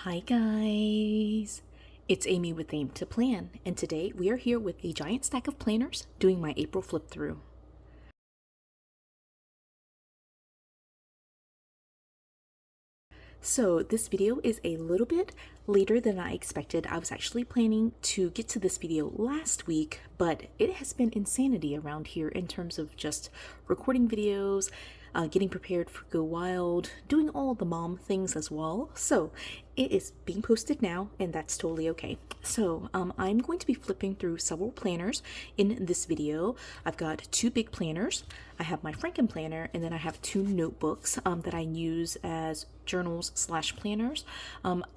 Hi guys, it's Amy with Aim to Plan, and today we are here with a giant stack of planners doing my April flip through. So this video is a little bit later than I expected. I was actually planning to get to this video last week, but it has been insanity around here in terms of just recording videos, getting prepared for Go Wild, doing all the mom things as well. So it is being posted now, and that's totally okay. So I'm going to be flipping through several planners in this video. I've got two big planners. I have my Frankenplanner, and then I have two notebooks that I use as journals slash planners.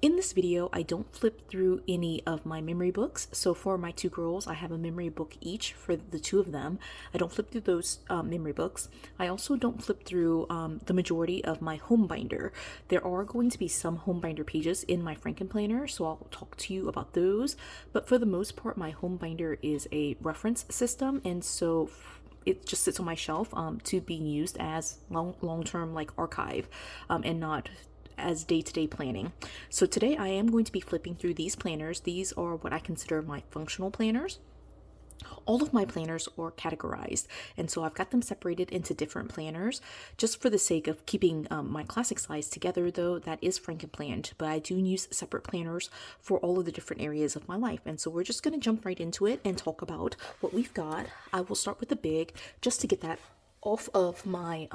In this video, I don't flip through any of my memory books. So for my two girls, I have a memory book each for the two of them. I don't flip through those memory books. I also don't flip through the majority of my home binder. There are going to be some home binder pages in my Frankenplanner, so I'll talk to you about those. But for the most part, my home binder is a reference system, and so it just sits on my shelf to be used as long-term like archive and not as day-to-day planning. So today I am going to be flipping through these planners. These are what I consider my functional planners. All of my planners are categorized, and so I've got them separated into different planners just for the sake of keeping my classic size together, though that is Frankenplanned, but I do use separate planners for all of the different areas of my life. And so we're just going to jump right into it and talk about what we've got. I will start with the big just to get that off of my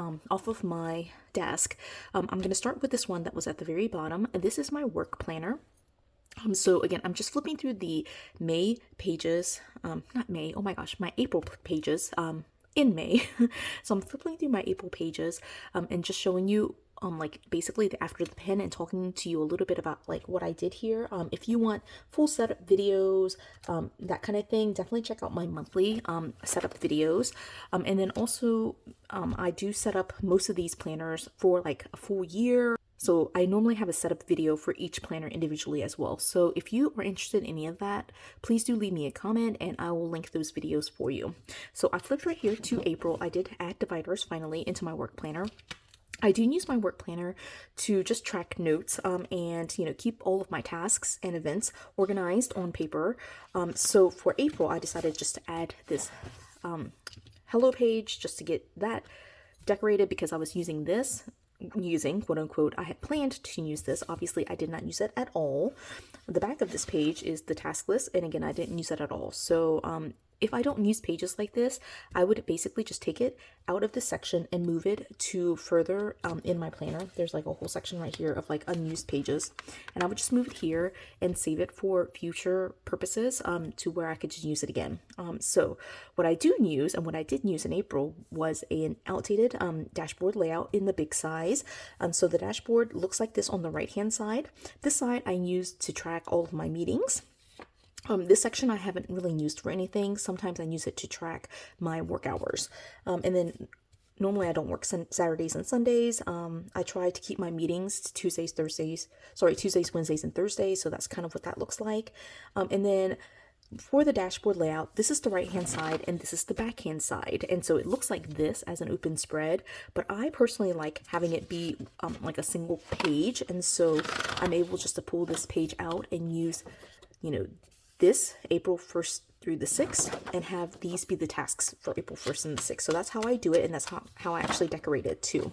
desk. I'm going to start with this one that was at the very bottom. This is my work planner. So again, I'm just flipping through the May pages, not May, oh my gosh, my April pages, in May. So I'm flipping through my April pages, and just showing you, like basically the after the pen and talking to you a little bit about like what I did here. If you want full setup videos, that kind of thing, definitely check out my monthly, setup videos. And then also, I do set up most of these planners for like a full year. So I normally have a setup video for each planner individually as well. So if you are interested in any of that, please do leave me a comment and I will link those videos for you. So I flipped right here to April. I did add dividers finally into my work planner. I do use my work planner to just track notes and keep all of my tasks and events organized on paper. So for April, I decided just to add this hello page just to get that decorated because I was using quote unquote, I had planned to use this. Obviously, I did not use it at all. The back of this page is the task list, and again, I didn't use it at all. So if I don't use pages like this, I would basically just take it out of this section and move it to further in my planner. There's like a whole section right here of like unused pages, and I would just move it here and save it for future purposes to where I could just use it again. So what I do use and what I did use in April was an outdated dashboard layout in the big size. So the dashboard looks like this on the right hand side. This side I used to track all of my meetings. This section I haven't really used for anything. Sometimes I use it to track my work hours. And then normally I don't work Saturdays and Sundays. I try to keep my meetings to Tuesdays, Wednesdays, and Thursdays. So that's kind of what that looks like. And then for the dashboard layout, this is the right hand side and this is the back hand side. And so it looks like this as an open spread, but I personally like having it be like a single page. And so I'm able just to pull this page out and use, this April 1st through the 6th and have these be the tasks for April 1st and the 6th. So that's how I do it, and that's how I actually decorate it too.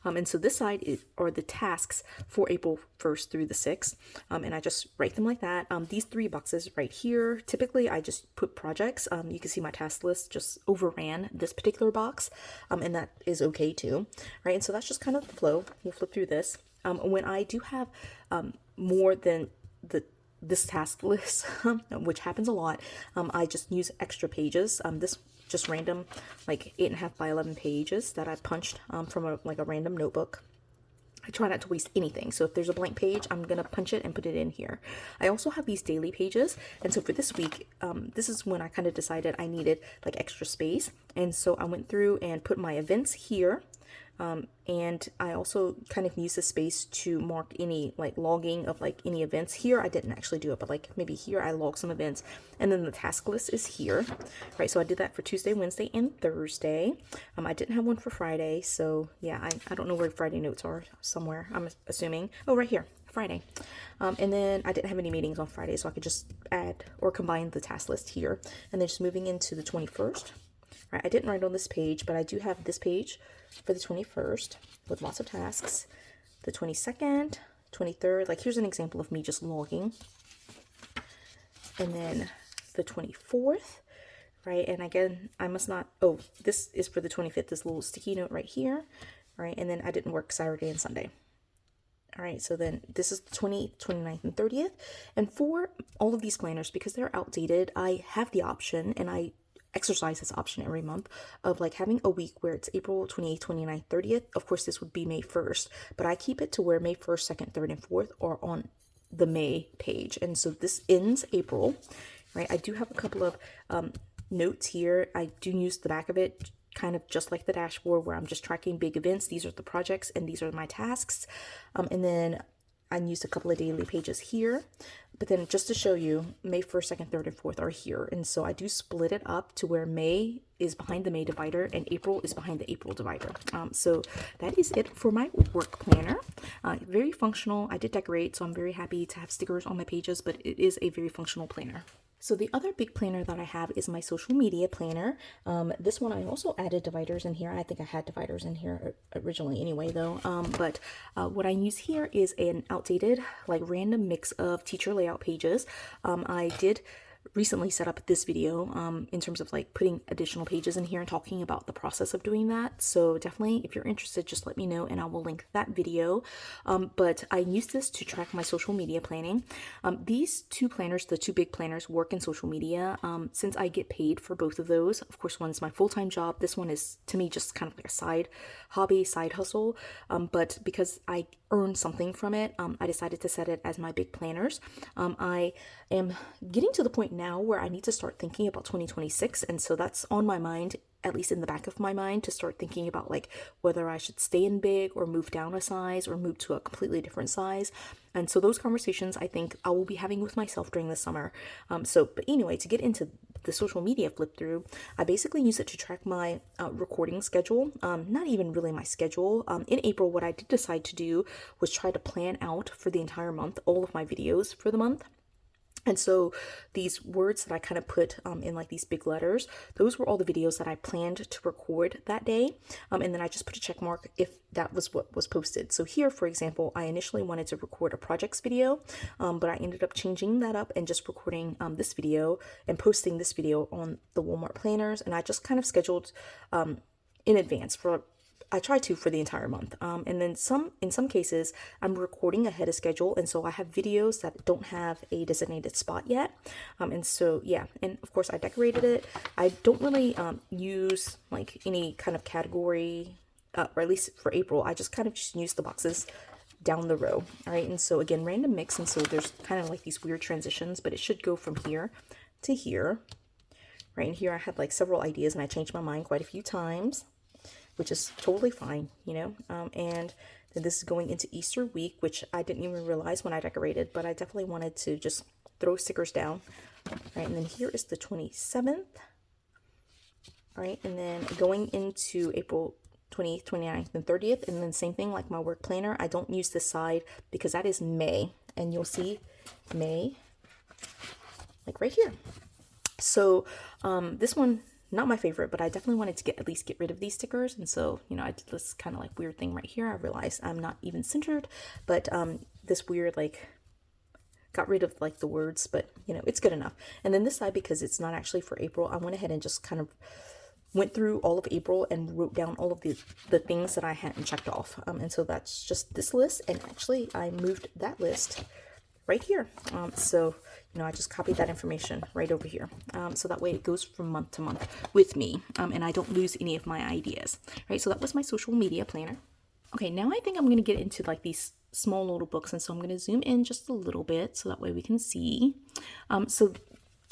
And so this side are the tasks for April 1st through the 6th, and I just write them like that. These three boxes right here, typically I just put projects. You can see my task list just overran this particular box, and that is okay too, right? And so that's just kind of the flow. We'll flip through this. When I do have more than this task list, which happens a lot, I just use extra pages. This just random, like 8.5 by 11 pages that I punched from a random notebook. I try not to waste anything. So if there's a blank page, I'm going to punch it and put it in here. I also have these daily pages. And so for this week, this is when I kind of decided I needed like extra space. And so I went through and put my events here. And I also kind of use the space to mark any like logging of like any events. Here I didn't actually do it, but like maybe here I log some events, and then the task list is here, right? So I did that for Tuesday, Wednesday, and Thursday. I didn't have one for Friday, so yeah, I don't know where Friday notes are, somewhere I'm assuming. Oh, right here. Friday. And then I didn't have any meetings on Friday, so I could just add or combine the task list here. And then just moving into the 21st. Right, I didn't write on this page, but I do have this page for the 21st with lots of tasks. The 22nd, 23rd, like here's an example of me just logging. And then the 24th, right? And again, I must not, oh, this is for the 25th, this little sticky note right here, right? And then I didn't work Saturday and Sunday. All right, so then this is the 20th, 29th, and 30th. And for all of these planners, because they're outdated, I have the option, and I exercise this option every month, of like having a week where it's April 28th, 29th, 30th. Of course, this would be May 1st, but I keep it to where May 1st, 2nd, 3rd, and 4th are on the May page. And so this ends April, right? I do have a couple of notes here. I do use the back of it kind of just like the dashboard where I'm just tracking big events. These are the projects and these are my tasks. And then I used a couple of daily pages here, but then just to show you, May 1st, 2nd, 3rd, and 4th are here. And so I do split it up to where May is behind the May divider and April is behind the April divider. So that is it for my work planner. Very functional. I did decorate, so I'm very happy to have stickers on my pages, but it is a very functional planner. So the other big planner that I have is my social media planner. This one I also added dividers in here. I think I had dividers in here originally anyway though. But what I use here is an outdated, like random mix of teacher layout pages. I did recently set up this video in terms of like putting additional pages in here and talking about the process of doing that. So definitely, if you're interested, just let me know and I will link that video. But I use this to track my social media planning. These two planners, the two big planners, work in social media. Since I get paid for both of those, of course, one's my full-time job. This one is to me just kind of like a side hobby, side hustle. But because I earn something from it, I decided to set it as my big planners. I am getting to the point now where I need to start thinking about 2026, and so that's on my mind, at least in the back of my mind, to start thinking about like whether I should stay in big or move down a size or move to a completely different size. And so those conversations I think I will be having with myself during the summer. But anyway, to get into the social media flip through, I basically use it to track my recording schedule. Not even really my schedule. In April, what I did decide to do was try to plan out for the entire month all of my videos for the month. And so these words that I kind of put in like these big letters, those were all the videos that I planned to record that day. And then I just put a check mark if that was what was posted. So here, for example, I initially wanted to record a projects video, but I ended up changing that up and just recording this video and posting this video on the Walmart planners. And I just kind of scheduled in advance I try to for the entire month. And then in some cases, I'm recording ahead of schedule. And so I have videos that don't have a designated spot yet. And so, yeah. And of course I decorated it. I don't really use like any kind of category, or at least for April, I just kind of just use the boxes down the row. All right. And so again, random mix. And so there's kind of like these weird transitions, but it should go from here to here. Right. And here I had like several ideas and I changed my mind quite a few times, which is totally fine, you know. And then this is going into Easter week, which I didn't even realize when I decorated, but I definitely wanted to just throw stickers down. Right, and then here is the 27th. All right, and then going into April 28th, 29th, and 30th, and then same thing like my work planner. I don't use this side because that is May, and you'll see May like right here. So this one, not my favorite, but I definitely wanted to at least get rid of these stickers. And so, you know, I did this kind of like weird thing right here. I realized I'm not even centered, but this weird, like, got rid of like the words, but you know, it's good enough. And then this side, because it's not actually for April, I went ahead and just kind of went through all of April and wrote down all of the things that I hadn't checked off. And so that's just this list. And actually I moved that list right here. So, you know, I just copied that information right over here. So that way it goes from month to month with me, and I don't lose any of my ideas, right? So that was my social media planner. Okay, now I think I'm going to get into like these small little books, and so I'm going to zoom in just a little bit so that way we can see. So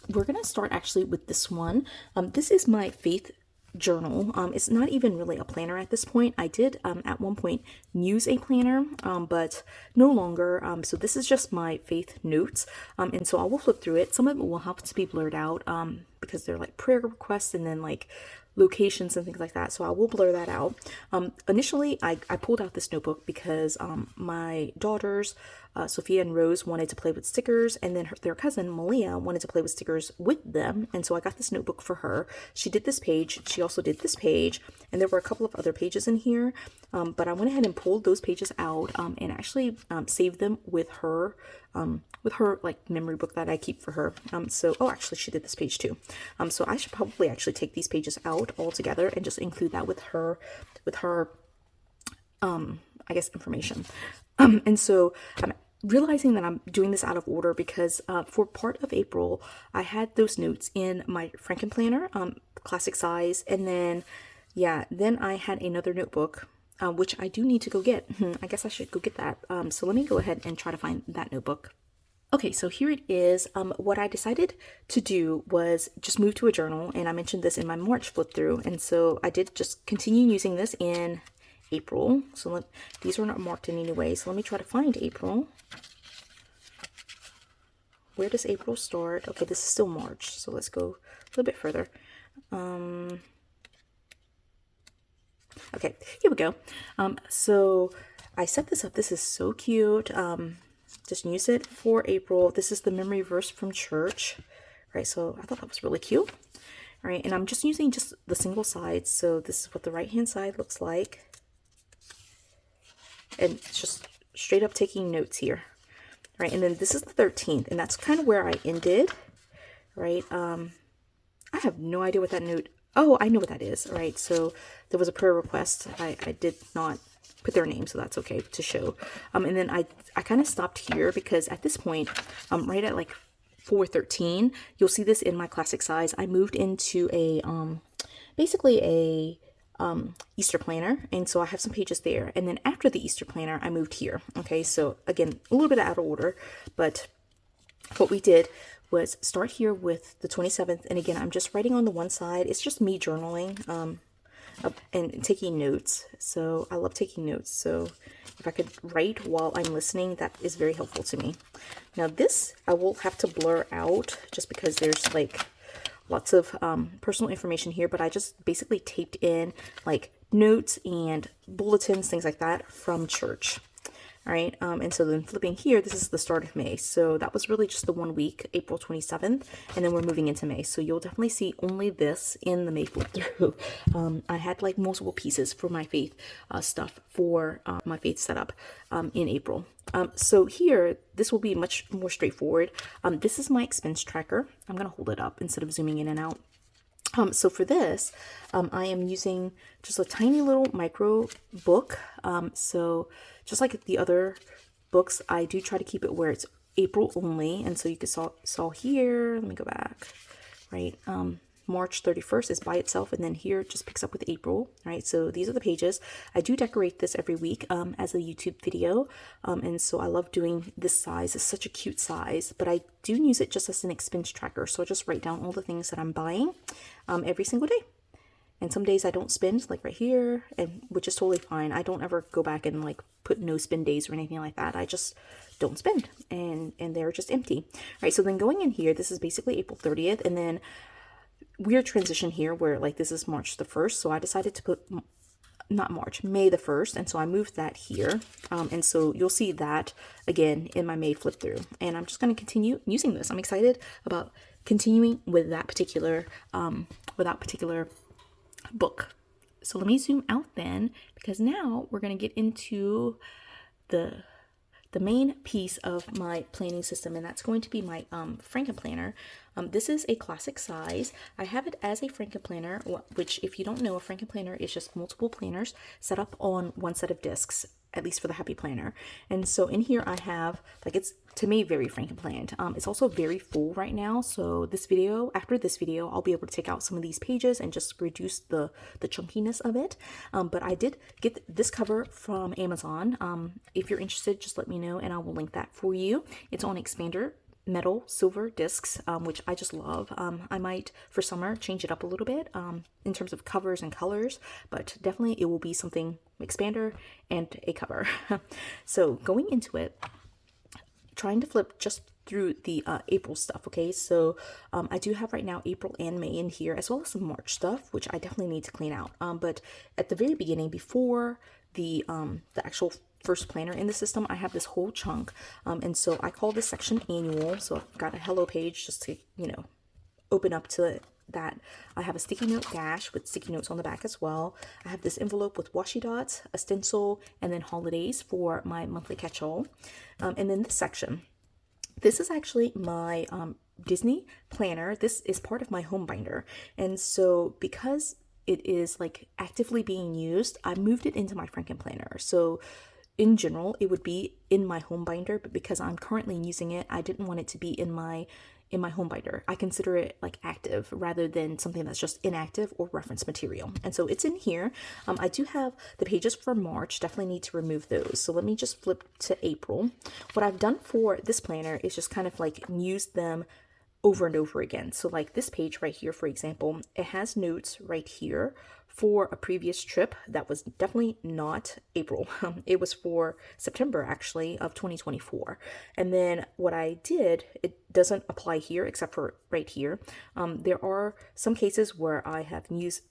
we're going to start actually with this one. This is my faith journal. It's not even really a planner at this point. I did at one point use a planner, but no longer. So this is just my faith notes, and so I will flip through it. Some of it will have to be blurred out because they're like prayer requests and then like locations and things like that, so I will blur that out. Initially I pulled out this notebook because my daughters Sophia and Rose wanted to play with stickers, and then their cousin Malia wanted to play with stickers with them, and so I got this notebook for her. She did this page, she also did this page, and there were a couple of other pages in here, but I went ahead and pulled those pages out and actually saved them with her like memory book that I keep for her. Oh, actually she did this page too. So I should probably actually take these pages out all together and just include that with her I guess information. And so I'm realizing that I'm doing this out of order because for part of April I had those notes in my Frankenplanner, classic size, and then then I had another notebook which I do need to go get. I guess I should go get that. So let me go ahead and try to find that notebook. Okay, so here it is. What I decided to do was just move to a journal, and I mentioned this in my March flip through, and so I did just continue using this in April. So these are not marked in any way, so let me try to find April. Where does April start? Okay, this is still March, so let's go a little bit further. Okay, here we go. So I set this up. This is so cute. Just use it for April. This is the memory verse from church, right? So I thought that was really cute. All right, and I'm just using just the single sides. So this is what the right hand side looks like, and it's just straight up taking notes here, right? And then this is the 13th, and that's kind of where I ended, right? I have no idea what that note. Oh, I know what that is, right? So there was a prayer request. I did not put their name, so that's okay to show. And then I kind of stopped here because at this point, right at like 413, you'll see this in my classic size. I moved into a basically a Easter planner, and so I have some pages there. And then after the Easter planner, I moved here. Okay, so again, a little bit out of order, but what we did was start here with the 27th, and again, I'm just writing on the one side. It's just me journaling and taking notes. So I love taking notes. So if I could write while I'm listening, that is very helpful to me. Now this I will have to blur out just because there's like lots of personal information here, but I just basically taped in like notes and bulletins, things like that from church. All right, and so then flipping here, this is the start of May. So that was really just the 1 week, April 27th, and then we're moving into May. So you'll definitely see only this in the May flip through. I had like multiple pieces for my faith stuff for my faith setup in April. So here, this will be much more straightforward. This is my expense tracker. I'm going to hold it up instead of zooming in and out. So for this, I am using just a tiny little micro book. So just like the other books, I do try to keep it where it's April only. And so you can saw here, let me go back, right? March 31st is by itself, and then here it just picks up with April, right? So these are the pages. I do decorate this every week as a YouTube video, and so I love doing this size. It's such a cute size, but I do use it just as an expense tracker. So I just write down all the things that I'm buying every single day. And some days I don't spend, like right here, and which is totally fine. I don't ever go back and like put no spend days or anything like that. I just don't spend, and they're just empty. All right, so then going in here, this is basically April 30th, and then weird transition here where like this is March the 1st. So I decided to put May the 1st, and so I moved that here. And so you'll see that again in my May flip through, and I'm just going to continue using this. I'm excited about continuing with that particular book. So let me zoom out then, because now we're going to get into the main piece of my planning system, and that's going to be my Frankenplanner. This is a classic size. I have it as a Frankenplanner, which if you don't know, a Frankenplanner is just multiple planners set up on one set of discs, at least for the Happy Planner. And so in here I have, like, it's to me very Frankenplanned. It's also very full right now, so after this video, I'll be able to take out some of these pages and just reduce the chunkiness of it. But I did get this cover from Amazon. If you're interested, just let me know and I will link that for you. It's on expander metal silver discs, which I just love. I might for summer change it up a little bit in terms of covers and colors, but definitely it will be something expander and a cover. So going into it, trying to flip just through the April stuff. Okay, so I do have right now April and May in here, as well as some March stuff, which I definitely need to clean out. But at the very beginning, before the actual first planner in the system, I have this whole chunk. And so I call this section annual. So I've got a hello page just to, open up to that. I have a sticky note dash with sticky notes on the back as well. I have this envelope with washi dots, a stencil, and then holidays for my monthly catch-all. And then this section, this is actually my Disney planner. This is part of my home binder. And so because it is like actively being used, I moved it into my Frankenplanner. So in general, it would be in my home binder, but because I'm currently using it, I didn't want it to be in my home binder. I consider it like active rather than something that's just inactive or reference material. And so it's in here. I do have the pages for March, definitely need to remove those. So let me just flip to April. What I've done for this planner is just kind of like use them over and over again. So like this page right here, for example, it has notes right here for a previous trip that was definitely not April. It was for September actually of 2024. And then what I did, it doesn't apply here except for right here. There are some cases where I have used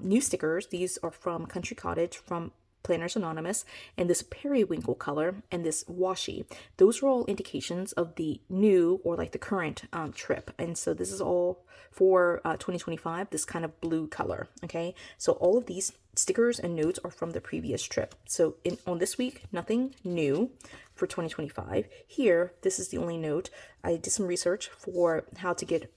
new stickers. These are from Country Cottage, from Planners Anonymous, and this periwinkle color and this washi. Those are all indications of the new or like the current trip. And so this is all for 2025, this kind of blue color. Okay, so all of these stickers and notes are from the previous trip. So on this week, nothing new for 2025. Here, this is the only note. I did some research for how to get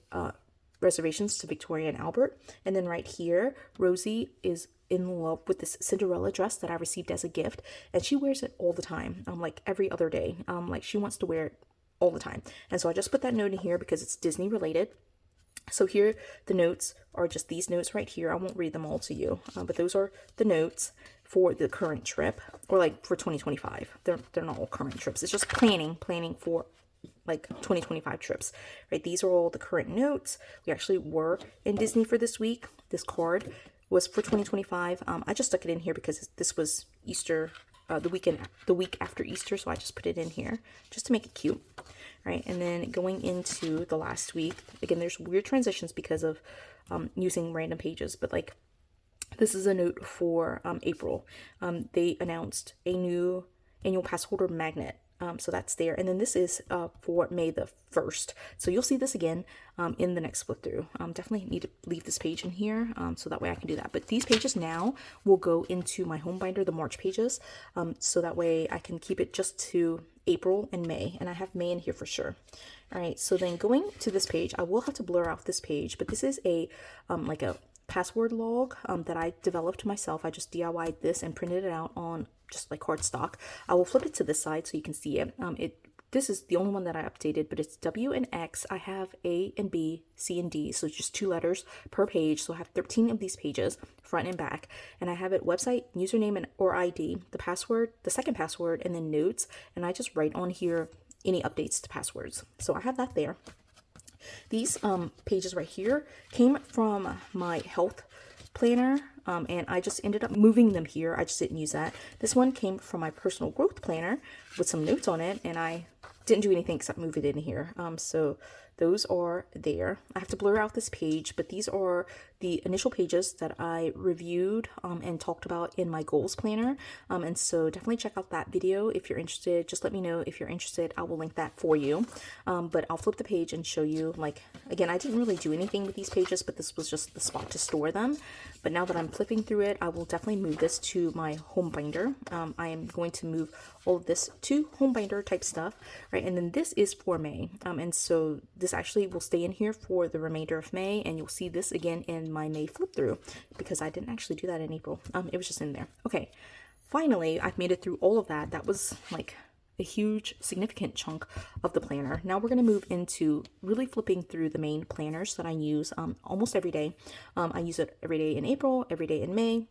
reservations to Victoria and Albert. And then right here, Rosie is in love with this Cinderella dress that I received as a gift, and she wears it all the time, like every other day. Like she wants to wear it all the time. And so I just put that note in here because it's Disney related. So here the notes are just these notes right here. I won't read them all to you, but those are the notes for the current trip, or like for 2025. They're not all current trips. It's just planning for like 2025 trips, right? These are all the current notes. We actually were in Disney for this week. This card was for 2025. I just stuck it in here because this was Easter, the week after Easter, so I just put it in here just to make it cute, right? And then going into the last week, again, there's weird transitions because of using random pages, but like this is a note for April. They announced a new annual pass holder magnet. So that's there. And then this is for May the 1st. So you'll see this again in the next flip through. Definitely need to leave this page in here so that way I can do that. But these pages now will go into my home binder, the March pages. So that way I can keep it just to April and May. And I have May in here for sure. All right. So then going to this page, I will have to blur out this page, but this is a like a password log that I developed myself. I just DIY'd this and printed it out on just like cardstock. I will flip it to this side so you can see it. This is the only one that I updated, but it's W and X. I have A and B, C and D, so just 2 letters per page. So I have 13 of these pages, front and back, and I have it website, username, and or ID, the password, the second password, and then notes. And I just write on here any updates to passwords. So I have that there. These pages right here came from my health planner, and I just ended up moving them here. I just didn't use that. This one came from my personal growth planner with some notes on it, and I didn't do anything except move it in here. So those are there. I have to blur out this page, but these are the initial pages that I reviewed and talked about in my goals planner. And so definitely check out that video if you're interested. Just let me know if you're interested. I will link that for you. But I'll flip the page and show you, like, again, I didn't really do anything with these pages, but this was just the spot to store them. But now that I'm flipping through it, I will definitely move this to my home binder. I am going to move all of this to home binder type stuff, right? And then this is for May. And so this actually will stay in here for the remainder of May, and you'll see this again in my May flip through because I didn't actually do that in April. It was just in there. Okay, finally, I've made it through all of that. That was like a huge, significant chunk of the planner. Now we're going to move into really flipping through the main planners that I use almost every day. I use it every day in April, every day in May.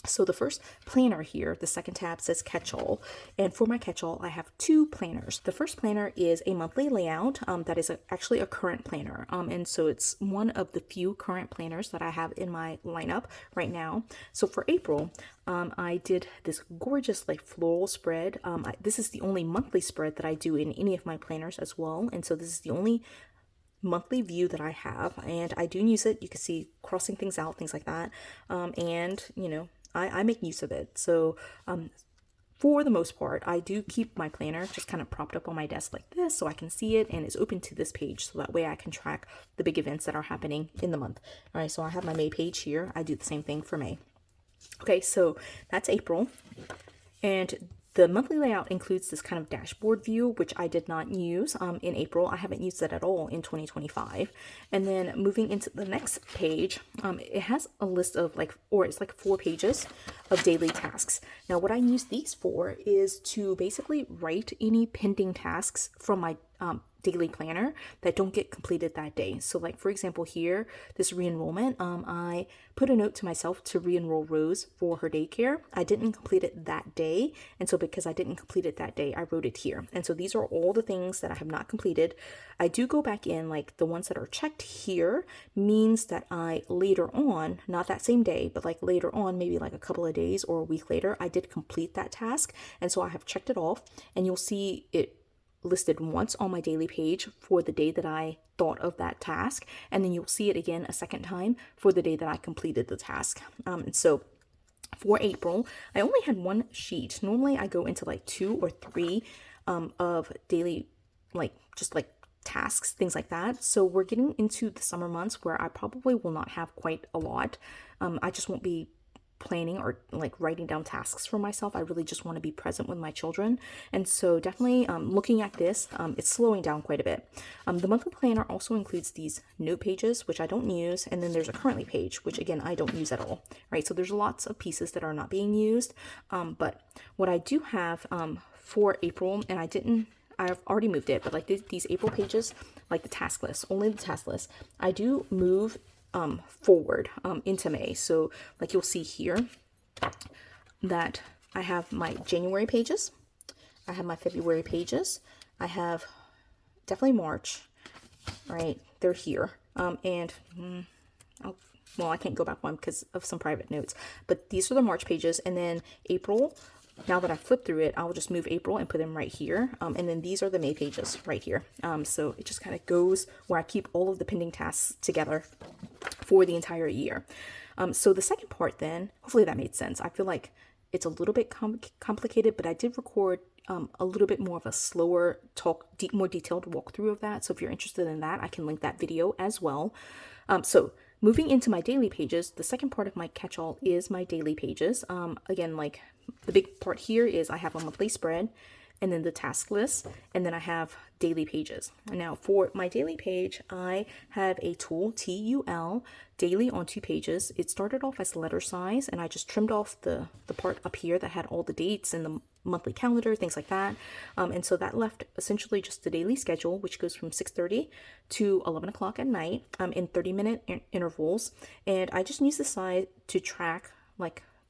So the first planner here, the second tab says catch-all, and for my catch-all I have 2 planners. The first planner is a monthly layout that is actually a current planner, and so it's one of the few current planners that I have in my lineup right now. So for April, I did this gorgeous like floral spread. This is the only monthly spread that I do in any of my planners as well, and so this is the only monthly view that I have, and I do use it. You can see crossing things out, things like that, and you know, I make use of it. So for the most part, I do keep my planner just kind of propped up on my desk like this so I can see it, and it's open to this page so that way I can track the big events that are happening in the month. All right, so I have my May page here. I do the same thing for May. Okay, so that's April. And the monthly layout includes this kind of dashboard view, which I did not use in April. I haven't used that at all in 2025. And then moving into the next page, it has a list of it's like 4 pages of daily tasks. Now, what I use these for is to basically write any pending tasks from my daily planner that don't get completed that day. So like, for example, here, this re-enrollment, I put a note to myself to re-enroll Rose for her daycare. I didn't complete it that day. And so because I didn't complete it that day, I wrote it here. And so these are all the things that I have not completed. I do go back in, like the ones that are checked here means that I later on, not that same day, but like later on, maybe like a couple of days or a week later, I did complete that task. And so I have checked it off, and you'll see it listed once on my daily page for the day that I thought of that task, and then you'll see it again a second time for the day that I completed the task. And so for April, I only had 1 sheet. Normally I go into like 2 or 3 of daily, just tasks, things like that. So we're getting into the summer months where I probably will not have quite a lot. I just won't be planning or like writing down tasks for myself. I really just want to be present with my children. And so definitely looking at this, it's slowing down quite a bit. The monthly planner also includes these note pages, which I don't use. And then there's a currently page, which again, I don't use at all. Right. So there's lots of pieces that are not being used. But what I do have for April, and I've already moved it, but like these April pages, like the task list, only the task list, I do move forward into May. So like you'll see here that I have my January pages, I have my February pages, I have definitely March, right? They're here. And well, I can't go back one because of some private notes, but these are the March pages. And then April, now that I flip through it, I'll just move April and put them right here. And then these are the May pages right here. So it just kind of goes where I keep all of the pending tasks together for the entire year. So the second part then, hopefully that made sense. I feel like it's a little bit complicated, but I did record a little bit more of a slower more detailed walkthrough of that. So if you're interested in that, I can link that video as well. So moving into my daily pages, the second part of my catch-all is my daily pages. Again, like the big part here is I have a monthly spread, and then the task list, and then I have daily pages. Now for my daily page, I have a tool, TUL, daily on 2 pages. It started off as letter size, and I just trimmed off the part up here that had all the dates and the monthly calendar, things like that. And so that left essentially just the daily schedule, which goes from 6:30 to 11 o'clock at night in 30-minute intervals. And I just use the side to track,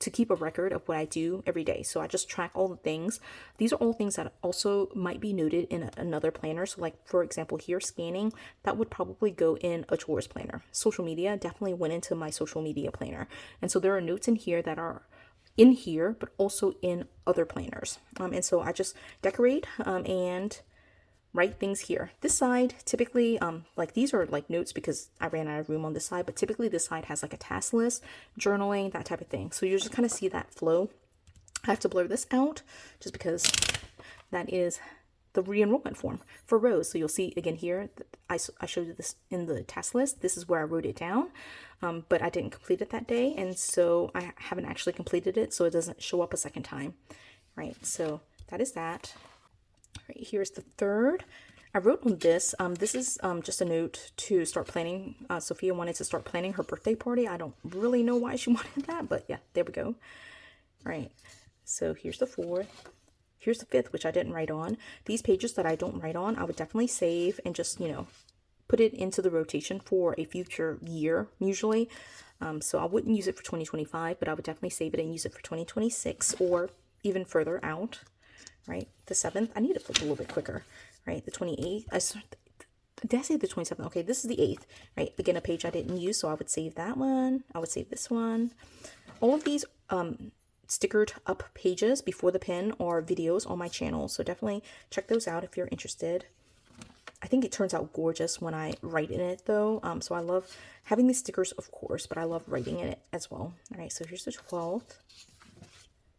to keep a record of what I do every day. So I just track all the things. These are all things that also might be noted in another planner. So like, for example, here, scanning, that would probably go in a chores planner. Social media definitely went into my social media planner. And so there are notes in here that are in here, but also in other planners. And so I just decorate and write things here. This side, typically, like these are like notes because I ran out of room on this side, but typically this side has like a task list, journaling, that type of thing. So you just kind of see that flow. I have to blur this out just because that is the re-enrollment form for Rose. So you'll see again here, I showed you this in the task list. This is where I wrote it down, but I didn't complete it that day. And so I haven't actually completed it, so it doesn't show up a second time, right? So that is that. Right, here's the third. I wrote on this. This is just a note to start planning. Sophia wanted to start planning her birthday party. I don't really know why she wanted that, but yeah, there we go. All right, so here's the 4th. Here's the 5th, which I didn't write on. These pages that I don't write on, I would definitely save and just, put it into the rotation for a future year, usually. So I wouldn't use it for 2025, but I would definitely save it and use it for 2026 or even further out. Right, the 7th, I need to flip a little bit quicker, right, the 28th, did I say the 27th? Okay, this is the 8th, right, again, a page I didn't use, so I would save that one, I would save this one. All of these stickered up pages before the pin are videos on my channel, so definitely check those out if you're interested. I think it turns out gorgeous when I write in it though, so I love having these stickers, of course, but I love writing in it as well. All right, so here's the 12th,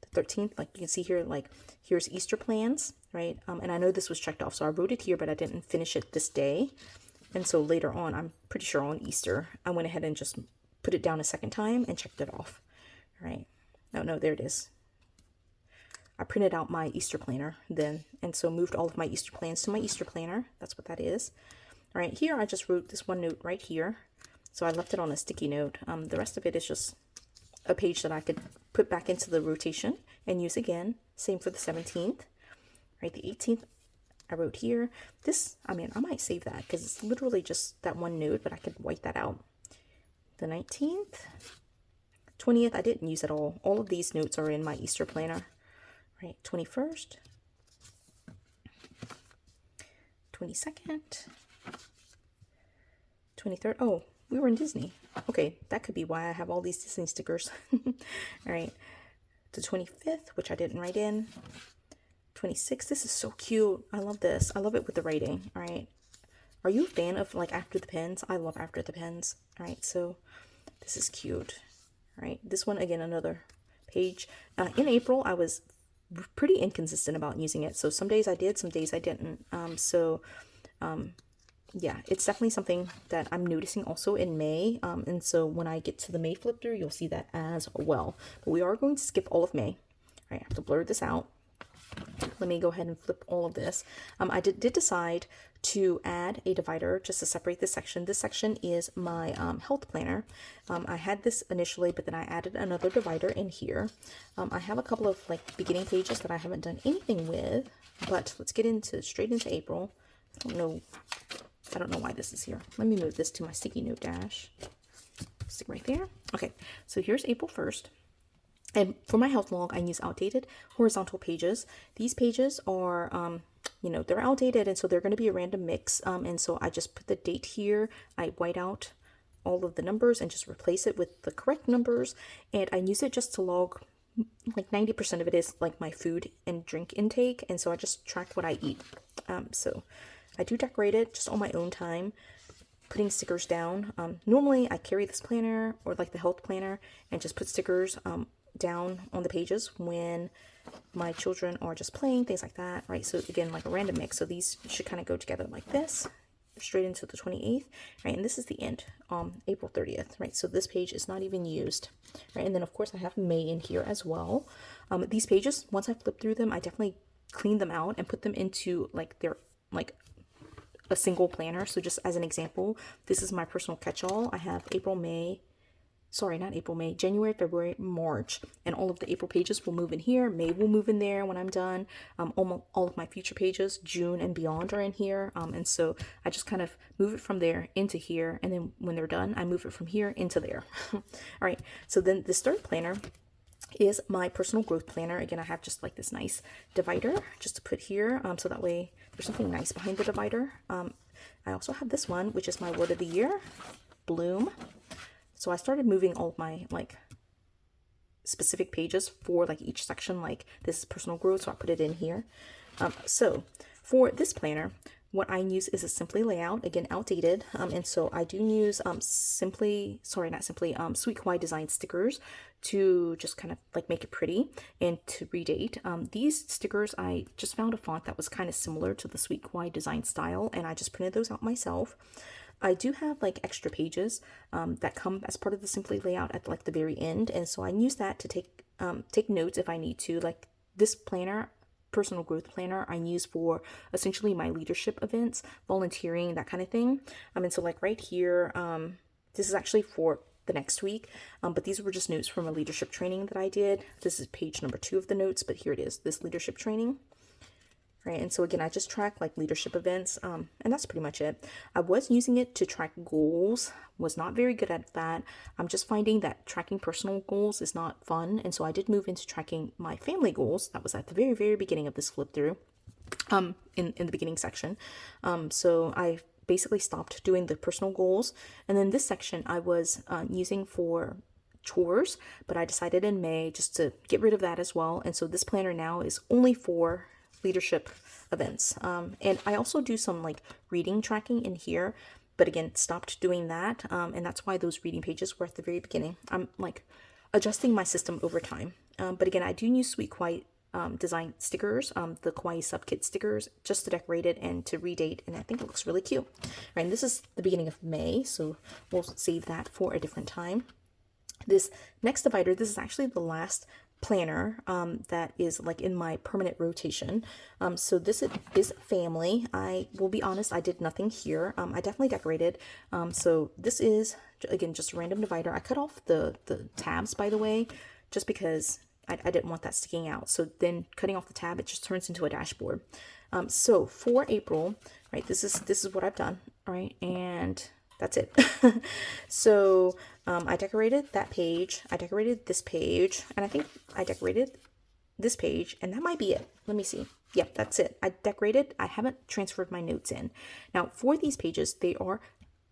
the 13th, like you can see here, like here's Easter plans, right? And I know this was checked off, so I wrote it here, but I didn't finish it this day. And so later on, I'm pretty sure on Easter, I went ahead and just put it down a second time and checked it off, right? No, there it is. I printed out my Easter planner then, and so moved all of my Easter plans to my Easter planner. That's what that is. All right, here I just wrote this one note right here. So I left it on a sticky note. The rest of it is just a page that I could put back into the rotation and use again. Same for the 17th, right? The 18th I wrote here. This, I mean, I might save that because it's literally just that one note, but I could white that out. The 19th, 20th, I didn't use at all. All of these notes are in my Easter planner. Right, 21st, 22nd, 23rd. Oh, we were in Disney. Okay, that could be why I have all these Disney stickers. All right, the 25th, which I didn't write in. 26th, this is so cute. I love this. I love it with the writing. All right, are you a fan of like After the Pens? I love After the Pens. All right, so this is cute. All right, this one again, another page. In April, I was pretty inconsistent about using it, so some days I did, some days I didn't. Yeah, it's definitely something that I'm noticing also in May, and so when I get to the May flip through, you'll see that as well. But we are going to skip all of May. All right, I have to blur this out. Let me go ahead and flip all of this. I did decide to add a divider just to separate this section. This section is my health planner. I had this initially, but then I added another divider in here. I have a couple of like beginning pages that I haven't done anything with, but let's get straight into April. I don't know why this is here. Let me move this to my sticky note dash. Stick right there. Okay, so here's April 1st. And for my health log, I use outdated horizontal pages. These pages are, you know, they're outdated, and so they're going to be a random mix. And so I just put the date here. I white out all of the numbers and just replace it with the correct numbers. And I use it just to log, like 90% of it is like my food and drink intake. And so I just track what I eat. So I do decorate it just on my own time, putting stickers down. Normally I carry this planner or like the health planner and just put stickers down on the pages when my children are just playing, things like that, right? So again, like a random mix. So these should kind of go together like this, straight into the 28th, right? And this is the end, April 30th, right? So this page is not even used, right? And then of course I have May in here as well. These pages, once I flip through them, I definitely clean them out and put them into like their like a single planner. So just as an example, this is my personal catch-all. I have January, February, March, and all of the April pages will move in here. May will move in there when I'm done. All of my future pages, June and beyond, are in here. And so I just kind of move it from there into here, and then when they're done, I move it from here into there. All right, so then this third planner is my personal growth planner. Again, I have just like this nice divider just to put here, so that way there's something nice behind the divider. I also have this one, which is my word of the year, bloom. So I started moving all of my like specific pages for like each section, like this is personal growth, so I put it in here. So for this planner, what I use is a Simply layout, again outdated, and so I do use Sweet Kawaii design stickers to just kind of like make it pretty and to redate. These stickers, I just found a font that was kind of similar to the Sweet Kawaii design style, and I just printed those out myself. I do have like extra pages that come as part of the Simply layout at like the very end, and so I use that to take notes if I need to. Like this planner, personal growth planner, I use for essentially my leadership events, volunteering, that kind of thing. And so like right here, this is actually for the next week, but these were just notes from a leadership training that I did. This is page number 2 of the notes, but here it is, this leadership training. Right, and so again, I just track like leadership events, and that's pretty much it. I was using it to track goals, was not very good at that. I'm just finding that tracking personal goals is not fun, and so I did move into tracking my family goals. That was at the very, very beginning of this flip through, in the beginning section. So I basically stopped doing the personal goals, and then this section I was using for chores, but I decided in May just to get rid of that as well, and so this planner now is only for leadership events. And I also do some like reading tracking in here, but again, stopped doing that. And that's why those reading pages were at the very beginning. I'm like adjusting my system over time. But again, I do use Sweet Quiet design stickers, the Kawaii Sub Kit stickers, just to decorate it and to redate, and I think it looks really cute. All right, and this is the beginning of May, so we'll save that for a different time. This next divider, this is actually the last planner that is like in my permanent rotation. So this is family. I will be honest, I did nothing here. I definitely decorated. So this is, again, just a random divider. I cut off the tabs, by the way, just because I didn't want that sticking out. So then cutting off the tab, it just turns into a dashboard. So for April, right, this is what I've done, all right, and that's it. So I decorated that page, I decorated this page, and I think I decorated this page, and that might be it. Let me see. Yep, that's it. I decorated. I haven't transferred my notes in. Now for these pages, they are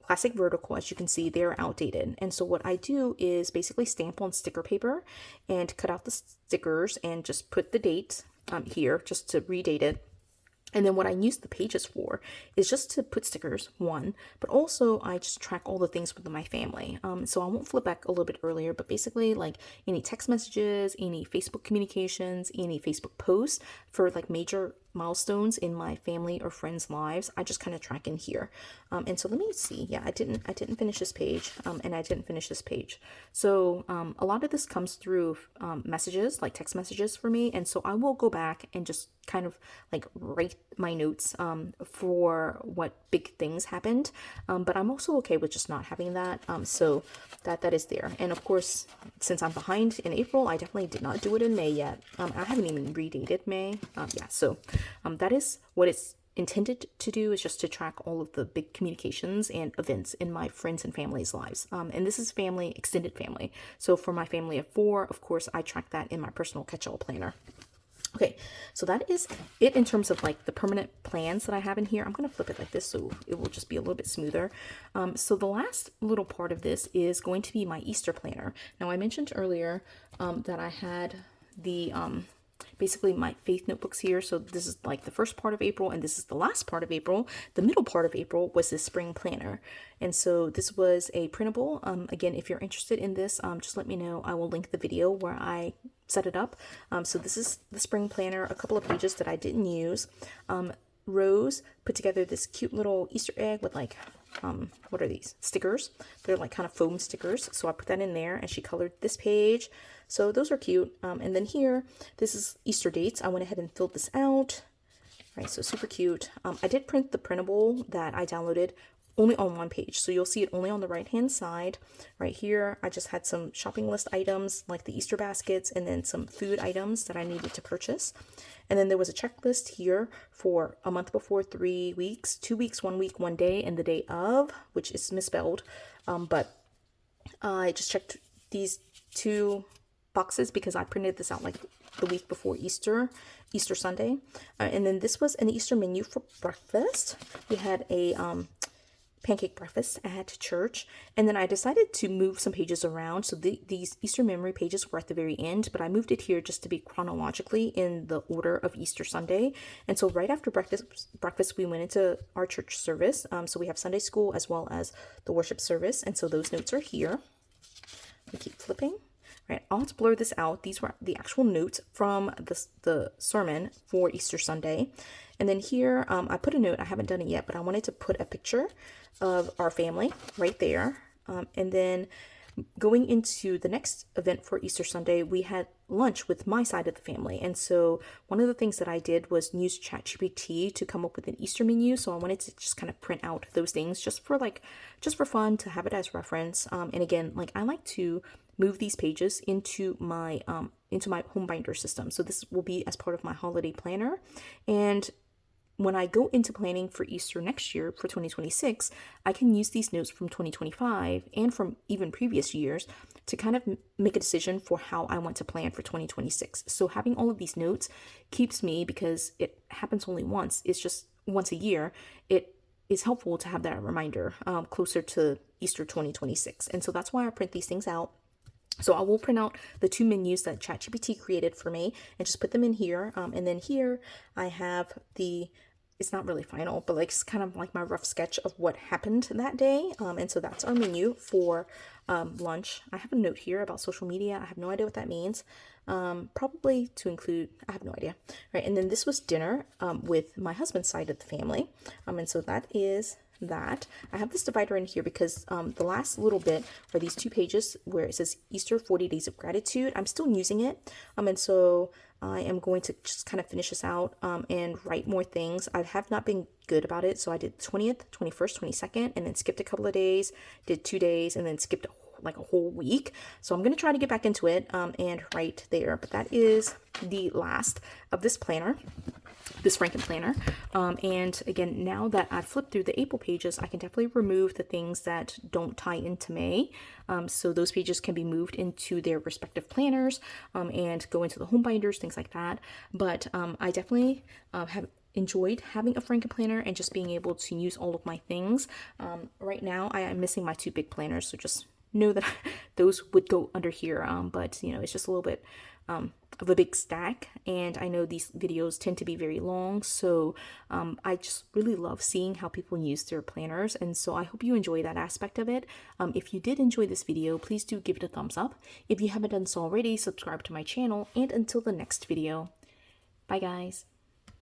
classic vertical. As you can see, they're outdated. And so what I do is basically stamp on sticker paper and cut out the stickers and just put the date here just to redate it. And then what I use the pages for is just to put stickers, one, but also I just track all the things with my family. So I won't flip back a little bit earlier, but basically like any text messages, any Facebook communications, any Facebook posts for like major milestones in my family or friends' lives, I just kind of track in here. And so let me see. Yeah, I didn't finish this page, and I didn't finish this page. So a lot of this comes through messages, like text messages for me, and so I will go back and just kind of like write my notes for what big things happened. But I'm also okay with just not having that. So that is there. And of course, since I'm behind in April, I definitely did not do it in May yet. I haven't even redated May. Yeah, so that is what it's intended to do, is just to track all of the big communications and events in my friends and family's lives. And this is family, extended family. So for my family of 4, of course, I track that in my personal catch-all planner. Okay, so that is it in terms of like the permanent plans that I have in here. I'm going to flip it like this so it will just be a little bit smoother. So the last little part of this is going to be my Easter planner. Now I mentioned earlier that I had the basically my faith notebooks here. So this is like the first part of April and this is the last part of April. The middle part of April was this spring planner. And so this was a printable. Again, if you're interested in this, just let me know. I will link the video where I set it up. So this is the spring planner, a couple of pages that I didn't use. Rose put together this cute little Easter egg with like, what are these? Stickers. They're like kind of foam stickers. So I put that in there and she colored this page. So those are cute. And then here, this is Easter dates. I went ahead and filled this out. Right, so super cute. I did print the printable that I downloaded only on one page. So you'll see it only on the right-hand side. Right here, I just had some shopping list items like the Easter baskets and then some food items that I needed to purchase. And then there was a checklist here for a month before, 3 weeks, 2 weeks, 1 week, 1 day, and the day of, which is misspelled. But I just checked these 2 boxes because I printed this out like the week before Easter Sunday. And then this was an Easter menu for breakfast. We had a pancake breakfast at church, and then I decided to move some pages around. So these Easter memory pages were at the very end, but I moved it here just to be chronologically in the order of Easter Sunday. And so right after breakfast we went into our church service. So we have Sunday school as well as the worship service, and so those notes are here. We keep flipping. Right, I'll have to blur this out. These were the actual notes from the sermon for Easter Sunday. And then here, I put a note. I haven't done it yet, but I wanted to put a picture of our family right there. And then going into the next event for Easter Sunday, we had lunch with my side of the family. And so one of the things that I did was use ChatGPT to come up with an Easter menu. So I wanted to just kind of print out those things just for fun, to have it as reference. And again, like I like to move these pages into my home binder system. So this will be as part of my holiday planner. And when I go into planning for Easter next year for 2026, I can use these notes from 2025 and from even previous years to kind of make a decision for how I want to plan for 2026. So having all of these notes keeps me, because it happens only once, it's just once a year, it is helpful to have that reminder closer to Easter 2026. And so that's why I print these things out. So I will print out the 2 menus that ChatGPT created for me and just put them in here. And then here I have the it's not really final, but like it's kind of like my rough sketch of what happened that day. And so that's our menu for lunch. I have a note here about social media. I have no idea what that means. Probably to include, I have no idea. Right, and then this was dinner with my husband's side of the family. And so that is that. I have this divider in here because the last little bit are these 2 pages where it says Easter 40 Days of Gratitude. I'm still using it. And so I am going to just kind of finish this out and write more things. I have not been good about it. So I did 20th, 21st, 22nd, and then skipped a couple of days, did 2 days, and then skipped like a whole week. So I'm going to try to get back into it and write there. But that is the last of this planner, this Frankenplanner. And again, now that I've flipped through the April pages, I can definitely remove the things that don't tie into May. So those pages can be moved into their respective planners and go into the home binders, things like that. But I definitely have enjoyed having a Frankenplanner and just being able to use all of my things. Right now, I am missing my 2 big planners, so just know that those would go under here. But you know, it's just a little bit of a big stack, and I know these videos tend to be very long, so I just really love seeing how people use their planners, and so I hope you enjoy that aspect of it. If you did enjoy this video, please do give it a thumbs up. If you haven't done so already, subscribe to my channel, and until the next video, bye guys.